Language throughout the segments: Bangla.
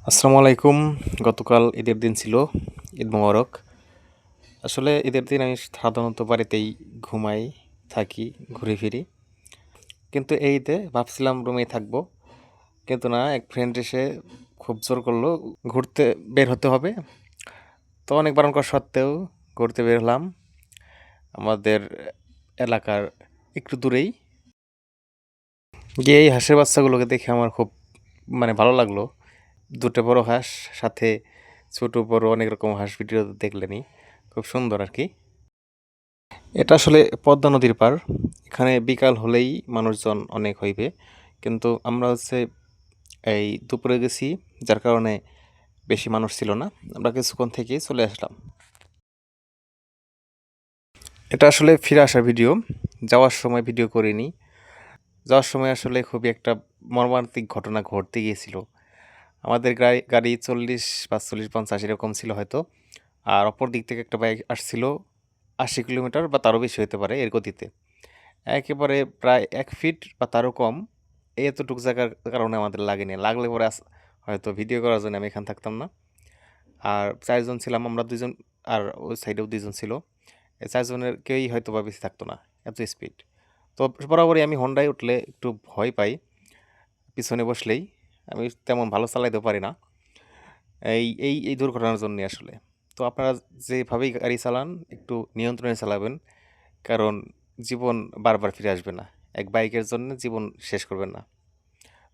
আসসালামু আলাইকুম। গতকাল ঈদের দিন ছিল। ঈদ মোবারক। আসলে ঈদের দিন আমি সাধারণত বাড়িতেই ঘুমাই, থাকি, ঘুরে ফিরি। কিন্তু এই ঈদে ভাবছিলাম রুমেই থাকবো। কিন্তু না, এক ফ্রেন্ড এসে খুব জোর করলো ঘুরতে বের হতে হবে। তো অনেক বারণ করা সত্ত্বেও ঘুরতে বের হলাম আমাদের এলাকার একটু দূরেই। গিয়ে এই হাঁসের বাচ্চাগুলোকে দেখে আমার খুব ভালো লাগলো। দুটো বড় হাঁস, সাথে ছোট বড় অনেক রকম হাঁস ভিডিও দেখলেনি, খুব সুন্দর আর কি। এটা আসলে পদ্মা নদীর পার। এখানে বিকাল হলেই মানুষজন অনেক হইবে, কিন্তু আমরা এই দুপুরে গেছি, যার কারণে বেশি মানুষ ছিল না। আমরা কিছুক্ষণ থেকেই চলে আসলাম। এটা আসলে ফিরে আসার ভিডিও, যাওয়ার সময় ভিডিও করিনি। যাওয়ার সময় আসলে খুবই একটা মর্মান্তিক ঘটনা ঘটতে গিয়েছিল। আমাদের গাড়ি 40, 45, 50 এরকম ছিল হয়তো। আর অপর দিক থেকে একটা বাইক আসছিল 80 কিলোমিটার বা তারও বেশি হতে পারে এর গতিতে। একেবারে প্রায় 1 ফিট বা তারও কম, এতটুকু জায়গার কারণে আমাদের লাগেনি। লাগলে পরে হয়তো ভিডিও করার জন্য আমি এখানে থাকতাম না। আর 4 জন ছিলাম আমরা, 2 জন আর ওই সাইডেও 2 জন ছিল। এই 4 জনের কেউই হয়তো বা বেশি থাকতো না, এত স্পিড। তো বরাবরই আমি হন্ডায় উঠলে একটু ভয় পাই, পিছনে বসলেই। আমি তেমন ভালো চালাইতে পারি না এই এই এই দুর্ঘটনার জন্য আসলে। তো আপনারা যেভাবেই গাড়ি চালান একটু নিয়ন্ত্রণে চালাবেন, কারণ জীবন বারবার ফিরে আসবে না। এক বাইকের জন্য জীবন শেষ করবেন না।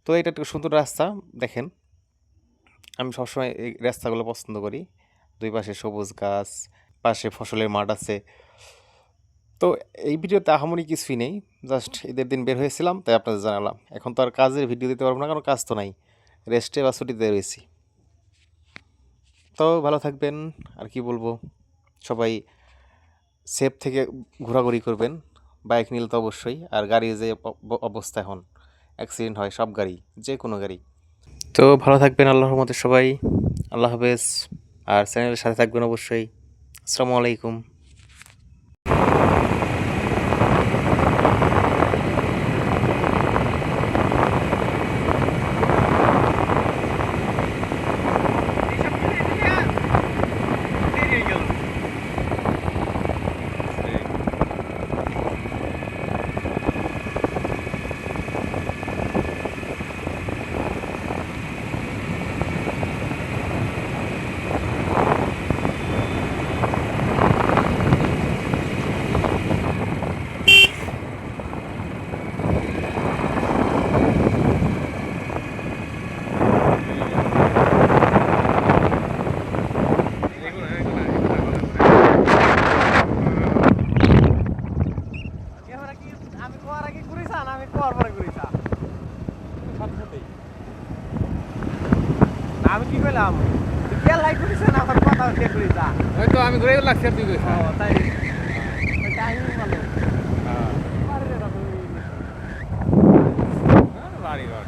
তো এটা একটা সুন্দর রাস্তা, দেখেন। আমি সবসময় এই রাস্তাগুলো পছন্দ করি। দুই পাশে সবুজ গাছ, পাশে ফসলের মাঠ আছে। তো এই ভিডিওতে আহামরি কিছুই নেই, জাস্ট ঈদের দিন বের হয়েছিলাম তাই আপনাদের জানালাম। এখন তো আর কাজের ভিডিও দিতে পারবো না, কারণ কাজ তো নাই, রেস্টে বা ছুটিতে রয়েছি। তো ভালো থাকবেন, আর কি বলবো। সবাই সেফ থেকে ঘোরাঘুরি করবেন। বাইক নিলে তো অবশ্যই, আর গাড়ি যে অবস্থা এখন, অ্যাক্সিডেন্ট হয় সব গাড়ি, যে কোনো গাড়ি। তো ভালো থাকবেন, আল্লাহর রহমতে সবাই। আল্লাহ হাফেজ। আর চ্যানেলের সাথে থাকবেন অবশ্যই। আসসালামু আলাইকুম। আমি কি কইলাম তেল লাই করিছেন আমার কথা কে করিছা হয়তো আমি ঘুরে লাগছে তুই কইছা তাই টাইমিং ভালো হ্যাঁ পারে রে বাড়ি বাড়ি